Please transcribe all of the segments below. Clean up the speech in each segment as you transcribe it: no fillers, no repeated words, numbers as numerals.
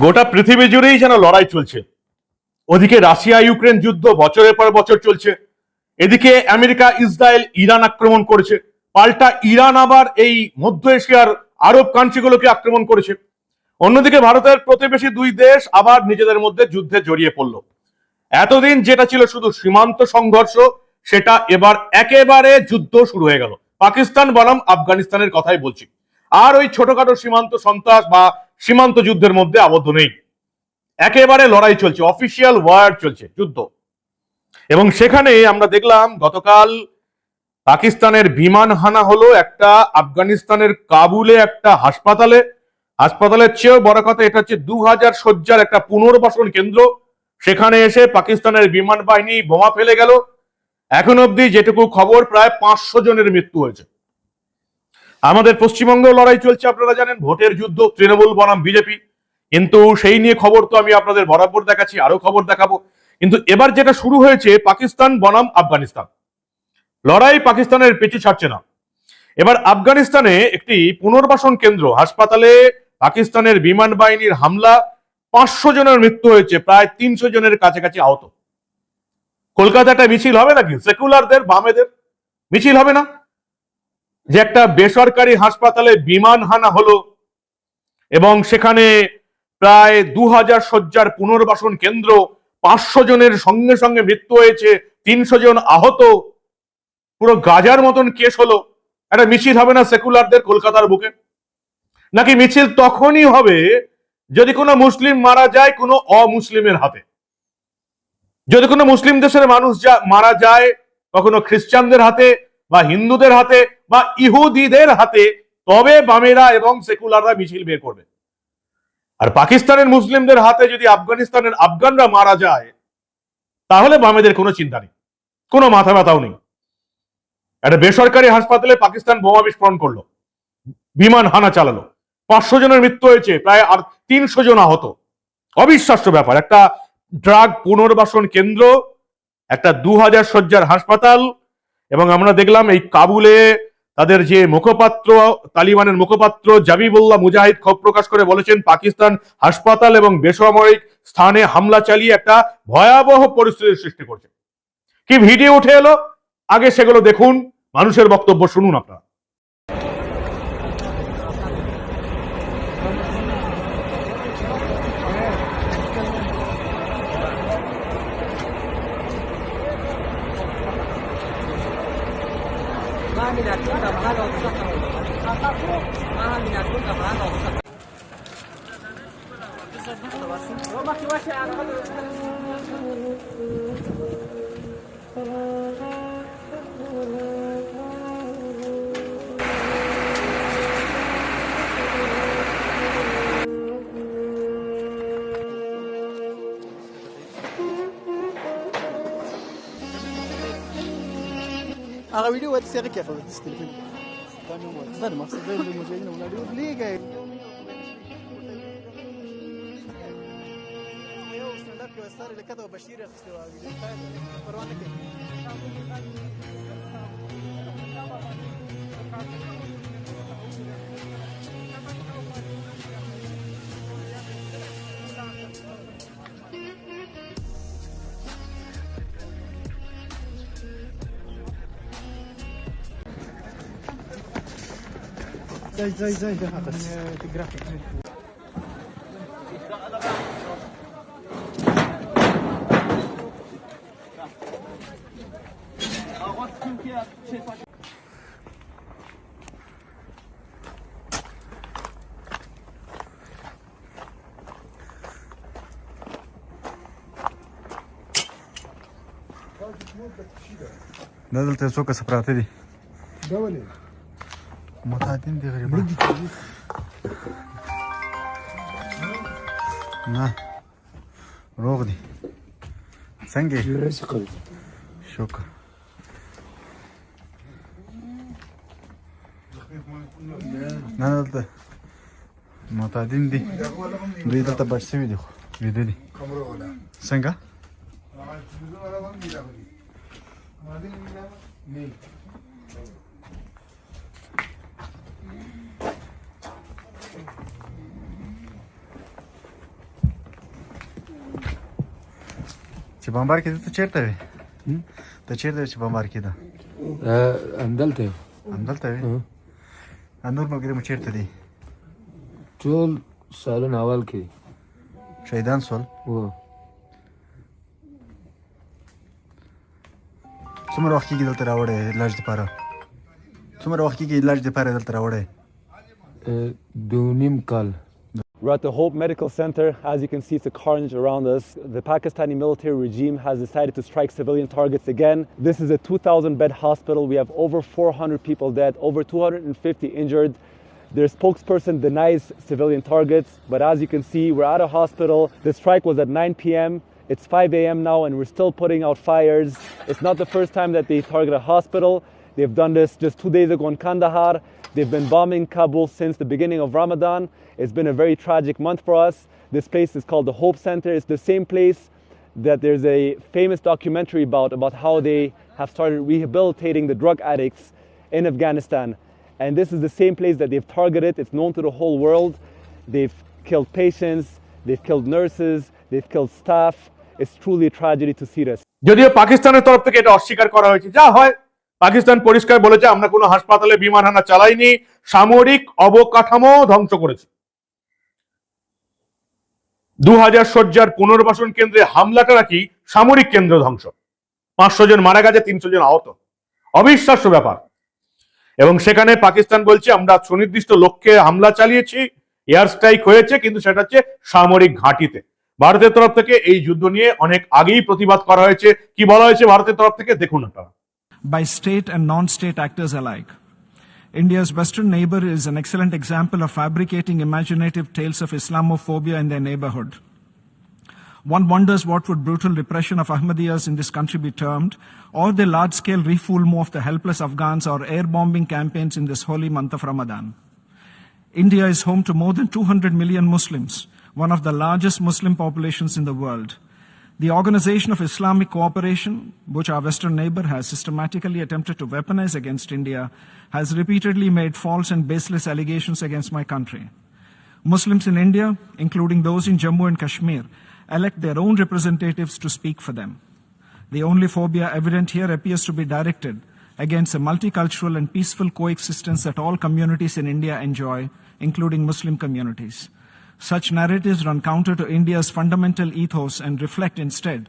গোটা পৃথিবী জুড়েই যেন লড়াই চলছে। ওদিকে রাশিয়া ইউক্রেন যুদ্ধ বছরের পর বছর চলছে, এদিকে আমেরিকা ইসরায়েল ইরান আক্রমণ করেছে, পাল্টা ইরান আবার এই মধ্য এশিয়ার আরব কান্ট্রিগুলোকে আক্রমণ করেছে। অন্যদিকে ভারতের প্রতিবেশী দুই দেশ আবার নিজেদের মধ্যে যুদ্ধে জড়িয়ে পড়লো। এতদিন যেটা ছিল শুধু সীমান্ত সংঘর্ষ, সেটা এবার একেবারে যুদ্ধ শুরু হয়ে গেল। পাকিস্তান বনাম আফগানিস্তানের কথাই বলছি। আর ওই ছোটখাটো সীমান্ত সন্ত্রাস বা সীমান্ত যুদ্ধের মধ্যে আবদ্ধ নেই, একেবারে লড়াই চলছে, অফিসিয়াল ওয়ার চলছে, যুদ্ধ। এবং সেখানে আমরা দেখলাম গতকাল পাকিস্তানের বিমান হানা হলো একটা আফগানিস্তানের কাবুলে একটা হাসপাতালে। হাসপাতালের চেয়েও বড় কথা, এটা হচ্ছে 2000 শয্যার একটা পুনর্বাসন কেন্দ্র। সেখানে এসে পাকিস্তানের বিমান বাহিনী বোমা ফেলে গেল। এখন অব্দি যেটুকু খবর, প্রায় 500 জনের মৃত্যু হয়েছে। আমাদের পশ্চিমবঙ্গেও লড়াই চলছে, আপনারা জানেন, ভোটের যুদ্ধ, তৃণমূল বনাম বিজেপি। কিন্তু সেই নিয়ে খবর তো আমি আপনাদের বরাবর দেখাচ্ছি, আরো খবর দেখাবো। কিন্তু এবার যেটা শুরু হয়েছে, পাকিস্তান বনাম আফগানিস্তান লড়াই, পাকিস্তানের পিছু ছাড়ছে না। এবার আফগানিস্তানে একটি পুনর্বাসন কেন্দ্র হাসপাতালে পাকিস্তানের বিমান বাহিনীর হামলা, 500 জনের মৃত্যু হয়েছে, প্রায় 300 জনের কাছাকাছি আহত। কলকাতা একটা মিছিল হবে নাকি? সেকুলারদের, বামেদের মিছিল হবে না? যে একটা বেসরকারি হাসপাতালে বিমান হানা হলো এবং সেখানে প্রায় 2000 শয্যার পুনর্বাসন কেন্দ্র, 500 জনের সঙ্গে সঙ্গে মৃত্যু হয়েছে, 300 জন আহত, পুরো গাজার মতন কেস হলো। একটা মিছিল হবে না সেকুলারদের কলকাতার বুকে? নাকি মিছিল তখনই হবে যদি কোনো মুসলিম মারা যায় কোনো অমুসলিমের হাতে, যদি কোনো মুসলিম দেশের মানুষ মারা যায় কখনো খ্রিস্টানদের হাতে বা হিন্দুদের হাতে বা ইহুদিদের হাতে, তবে বামেরা এবং সেকুলাররা মিছিল বের করবে। আর পাকিস্তানের মুসলিমদের হাতে যদি আফগানিস্তানের আফগানরা মারা যায়, তাহলে বামেদের কোনো চিন্তা নেই, কোনো মাথা ব্যথাও নেই। একটা বেসরকারি হাসপাতালে পাকিস্তান বোমা বিস্ফোরণ করলো, বিমান হানা চালালো, 500 জনের মৃত্যু হয়েছে, প্রায় আর 300 জন আহত। অবিশ্বাস্য ব্যাপার। একটা ড্রাগ পুনর্বাসন কেন্দ্র, একটা 2000 শয্যার হাসপাতাল। এবং আমরা দেখলাম এই কাবুলে তাদের যে মুখপাত্র, তালিবানের মুখপাত্র জাবিবুল্লাহ মুজাহিদ ক্ষোভ প্রকাশ করে বলেছেন, পাকিস্তান হাসপাতাল এবং বেসামরিক স্থানে হামলা চালিয়ে একটা ভয়াবহ পরিস্থিতির সৃষ্টি করছে। কি ভিডিও উঠে এলো, আগে সেগুলো দেখুন, মানুষের বক্তব্য শুনুন আপনারা। هغه ویډیو وایي چې هغه کې خبره تستلفي دا نو مقصد دی د مجاهدینو ولاړ یو لیګه یو ستانداپ کې وستاره لکه دا بشیر اخیستی و ویډیو پروا نه کوي. زي ده بس جرافيك دا دلته څو کسه پراته دي؟ دا ولې متعدین دي غریبان. نه روغ دي. څنګه یې؟ شکر. نه دلته متعدین دي، دوی دلته بچ شوي دي، خو ویده دي. څنګه؟ Çibambar kedi tu çer tabi. Tu çer tabi çibambar kedi. Andalte. Andal tabi. Andur mu gire mu çer tabi. Chol salon awal ki. Şeyden sol. वो Tumara vakti ki dalta ravade ilaç dipara. Tumara vakti ki ilaç dipara dalta ravade. donim kal. We're at the Hope Medical Center. As you can see, it's a carnage around us. The Pakistani military regime has decided to strike civilian targets again. This is a 2,000-bed hospital. We have over 400 people dead, over 250 injured. Their spokesperson denies civilian targets, but as you can see, we're at a hospital. The strike was at 9 p.m. It's 5 a.m. now, and we're still putting out fires. It's not the first time that they target a hospital. They've done this just 2 days ago in Kandahar. They've been bombing Kabul since the beginning of Ramadan. It's been a very tragic month for us. This place is called the Hope Center. It's the same place that there's a famous documentary about how they have started rehabilitating the drug addicts in Afghanistan. And this is the same place that they've targeted. It's known to the whole world. They've killed patients, they've killed nurses, they've killed staff. It's truly a tragedy to see this. যদিও পাকিস্তানের তরফ থেকে এটা অস্বীকার করা হয়েছে, যা হয় পাকিস্তান পরিষ্কার বলেছে আমরা কোনো হাসপাতালে বিমান হানা চালাইনি, সামরিক অবকাঠামো ধ্বংস করেছি। 2000 শয্যার পুনর্বাসন কেন্দ্রে হামলাটা নাকি সামরিক কেন্দ্র ধ্বংস। 500 জন মারা গেছে, 300 জন আহত। অবিশ্বাস্য ব্যাপার। এবং সেখানে পাকিস্তান বলছে আমরা সুনির্দিষ্ট লক্ষ্যে হামলা চালিয়েছি, এয়ার স্ট্রাইক হয়েছে, কিন্তু সেটা হচ্ছে সামরিক ঘাঁটিতে। ভারতের তরফ থেকে এই যুদ্ধ নিয়ে অনেক আগেই প্রতিবাদ করা হয়েছে। কি বলা হয়েছে ভারতের তরফ থেকে দেখুন আপনারা। By state and non-state actors alike. India's western neighbor is an excellent example of fabricating imaginative tales of Islamophobia in their neighborhood. One wonders what would brutal repression of Ahmadiyyas in this country be termed, or the large-scale refoulement of the helpless Afghans or air-bombing campaigns in this holy month of Ramadan. India is home to more than 200 million Muslims, one of the largest Muslim populations in the world. The Organization of Islamic Cooperation, which our western neighbor has systematically attempted to weaponize against India, has repeatedly made false and baseless allegations against my country. Muslims in India, including those in Jammu and Kashmir, elect their own representatives to speak for them. The only phobia evident here appears to be directed against a multicultural and peaceful coexistence that all communities in India enjoy, including Muslim communities. Such narratives run counter to India's fundamental ethos and reflect instead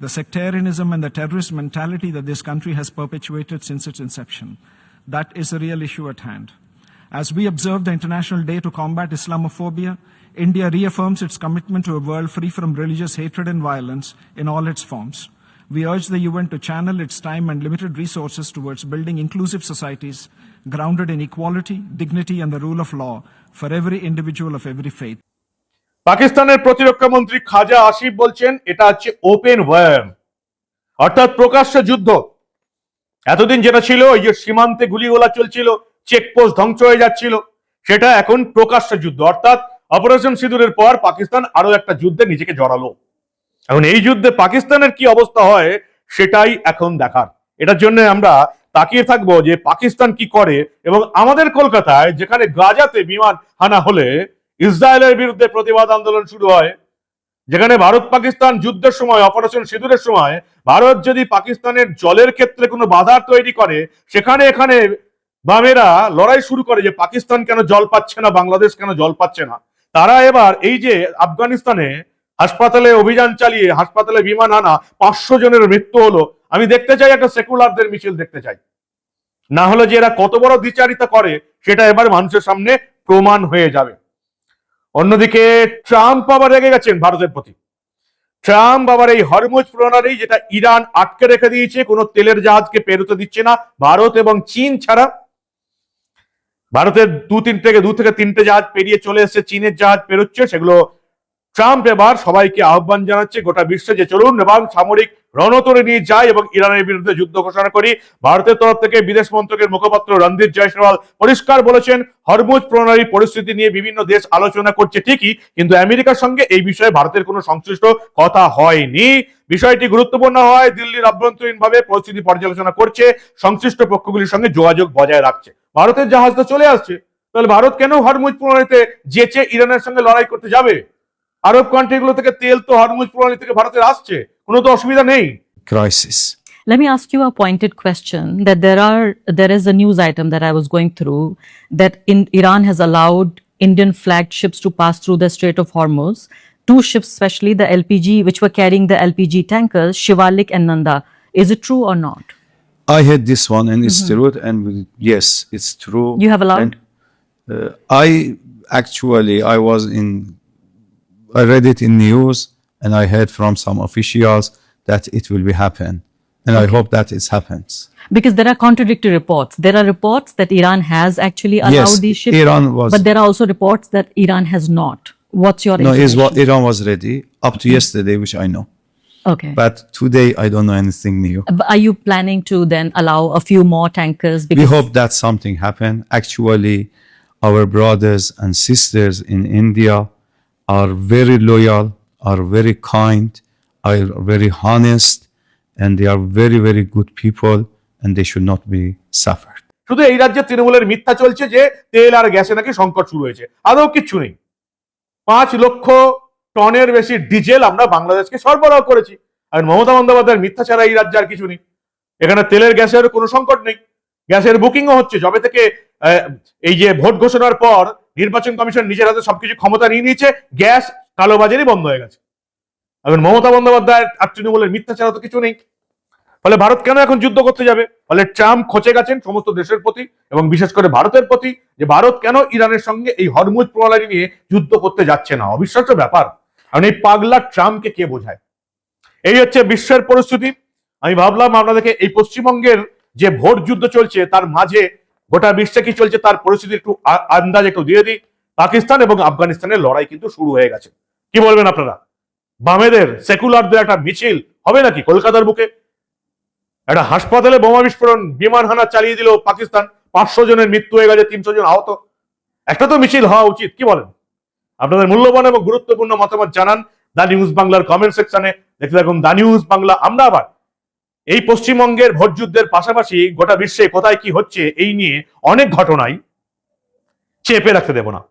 the sectarianism and the terrorist mentality that this country has perpetuated since its inception. That is the real issue at hand. As we observe the International Day to Combat Islamophobia, India reaffirms its commitment to a world free from religious hatred and violence in all its forms. We urge the UN to channel its time and limited resources towards building inclusive societies grounded in equality, dignity, and the rule of law for every individual of every faith. পাকিস্তানের প্রতিরক্ষা মন্ত্রী খাজা আসিফ বলছেন এটা হচ্ছে open war, অর্থাৎ প্রকাশ্য যুদ্ধ। এতদিন যেটা ছিল ওই যে সীমান্তে গুলিগোলা চলছিল, চেকপোস্ট ধ্বংস হয়ে যাচ্ছিল, সেটা এখন প্রকাশ্য যুদ্ধ। অর্থাৎ অপারেশন সিঁদুরের পর পাকিস্তান আরো একটা যুদ্ধে নিজেকে জড়ালো। এখন এই যুদ্ধে পাকিস্তানের কি অবস্থা হয় সেটাই এখন দেখার। এটার জন্য আমরা তাকিয়ে থাকবো যে পাকিস্তান কি করে। এবং আমাদের কলকাতায় যেখানে গাজাতে বিমান হানা হলে ইসরায়েলের বিরুদ্ধে প্রতিবাদ আন্দোলন শুরু হয়, যেখানে ভারত পাকিস্তান যুদ্ধের সময় অপারেশন সিঁদুরের সময় ভারত যদি পাকিস্তানের জলের ক্ষেত্রে কোনো বাধা তৈরি করে, সেখানে এখানে বামেরা লড়াই শুরু করে যে পাকিস্তান কেন জল পাচ্ছে না, বাংলাদেশ কেন জল পাচ্ছে না। তারা এবার এই যে আফগানিস্তানে হাসপাতালে অভিযান চালিয়ে হাসপাতালে বিমান হানা 500 জনের মৃত্যু হলো, আমি দেখতে চাই একটা সেকুলারদের মিছিল দেখতে চাই। না হলে যে এরা কত বড় দ্বিচারিতা করে সেটা এবার মানুষের সামনে প্রমাণ হয়ে যাবে। অন্যদিকে ট্রাম্প আবার রেগে গেছেন ভারতের প্রতি। ট্রাম্প আবার এই হরমুজ প্রণালী, যেটা ইরান আটকে রেখে দিয়েছে, কোনো তেলের জাহাজকে পেরোতে দিচ্ছে না ভারত এবং চীন ছাড়া। ভারতের দু থেকে তিনটে জাহাজ পেরিয়ে চলে এসেছে, চীনের জাহাজ পেরোচ্ছে, সেগুলো ট্রাম্প এবার সবাইকে আহ্বান জানাচ্ছে গোটা বিশ্বে যে চলুন এবং সামরিক রণতরী নিয়ে যাই এবং ইরানের বিরুদ্ধে যুদ্ধ ঘোষণা করি। ভারতের তরফ থেকে বিদেশ মন্ত্রকের মুখপাত্র রণদীপ জয়সওয়াল পরিষ্কার বলেছেন হরমুজ প্রণালী পরিস্থিতি নিয়ে বিভিন্ন দেশ আলোচনা করছে ঠিকই, কিন্তু আমেরিকার সঙ্গে এই বিষয়ে ভারতের কোনো সংশ্লিষ্ট কথা হয়নি। বিষয়টি গুরুত্বপূর্ণ হয় দিল্লির আভ্যন্তরীণভাবে পরিস্থিতি পর্যালোচনা করছে, সংশ্লিষ্ট পক্ষগুলির সঙ্গে যোগাযোগ বজায় রাখছে। ভারতের জাহাজ তো চলে আসছে, তাহলে ভারত কেন হরমুজ প্রণালীতে যেচে ইরানের সঙ্গে লড়াই করতে যাবে? আরব কান্ট্রিগুলো থেকে তেল তো হরমুজ প্রণালী থেকে ভারতের আসছে, কোনো তো অসুবিধা নেই। crisis. Let me ask you a pointed question that there is a news item that I was going through that Iran has allowed Indian flagged ships to pass through the Strait of Hormuz. Two ships, especially the LPG, which were carrying the LPG tankers, Shivalik and Nanda. Is it true or not? I had this one, and it's true, and yes, it's true. You have allowed? And, I read it in news, and I heard from some officials that it will be happen, and I hope that it happens. Because there are contradictory reports. There are reports that Iran has actually allowed Yes, these ships, Iran was. but there are also reports that Iran has not. What's your No, is what information? Iran was ready up to yesterday, which I know. Okay. But today, I don't know anything new. But are you planning to then allow a few more tankers? We hope that something happen. Actually, our brothers and sisters in India are very loyal, are very kind, are very honest, and they are very, very good people, and they should not be suffered. শুধু এই রাজ্যে তৃণমূলের মিথ্যা চলছে যে তেল আর গ্যাসে নাকি সংকট শুরু হয়েছে, আদৌ কিচ্ছু নেই। 5 লক্ষ টনের বেশি ডিজেল আমরা বাংলাদেশকে সরবরাহ করেছি, আর মমতা বন্দ্যোপাধ্যায়ের মিথ্যা ছাড়া এই রাজ্যে আর কিছু নেই। এখানে তেলের গ্যাসের কোনো সংকট নেই, গ্যাসের বুকিংও হচ্ছে। যবে থেকে এই যে ভোট ঘোষণার পর নির্বাচন কমিশন নিজের হাতে সবকিছু ক্ষমতা নিয়ে নিয়েছে, গ্যাস কালোবাজারি বন্ধ হয়ে গেছে। এখন মমতা বন্দ্যোপাধ্যায়ের আর তৃণমূলের মিথ্যা ছাড়া তো কিছু নেই। ফলে ভারত কেন এখন যুদ্ধ করতে যাবে? ফলে ট্রাম্প খচে গেছেন সমস্ত দেশের প্রতি এবং বিশেষ করে ভারতের প্রতি, যে ভারত কেন ইরানের সঙ্গে এই হরমুজ প্রণালী নিয়ে যুদ্ধ করতে যাচ্ছে না। অবিশ্বাস্য ব্যাপার। কারণ এই পাগলা ট্রাম্পকে কে বোঝায়? এই হচ্ছে বিশ্বের পরিস্থিতি। আমি ভাবলাম আপনাদেরকে এই পশ্চিমবঙ্গের যে ভোট যুদ্ধ চলছে তার মাঝে গোটা বিশ্বে কি চলছে তার পরিস্থিতি একটু আন্দাজ একটু দিয়ে দিই। পাকিস্তান এবং আফগানিস্তানের লড়াই কিন্তু শুরু হয়ে গেছে। কি বলবেন আপনারা? বামেদের সেকুলারদের একটা মিছিল হবে নাকি কলকাতার বুকে? একটা হাসপাতালে বোমা বিস্ফোরণ, বিমান হানা চালিয়ে দিল পাকিস্তান, 500 জনের মৃত্যু হয়ে গেছে, 300 জন আহত। একটা তো মিছিল হওয়া উচিত, কি বলেন? আপনাদের মূল্যবান এবং গুরুত্বপূর্ণ মতামত জানান দা নিউজ বাংলার কমেন্ট সেকশনে। দেখতে থাকুন দা নিউজ বাংলা। আমরা আবার এই পশ্চিমবঙ্গের ভোট যুদ্ধের পাশাপাশি গোটা বিশ্বে কোথায় কি হচ্ছে এই নিয়ে অনেক ঘটনাই চেপে রাখতে দেব না।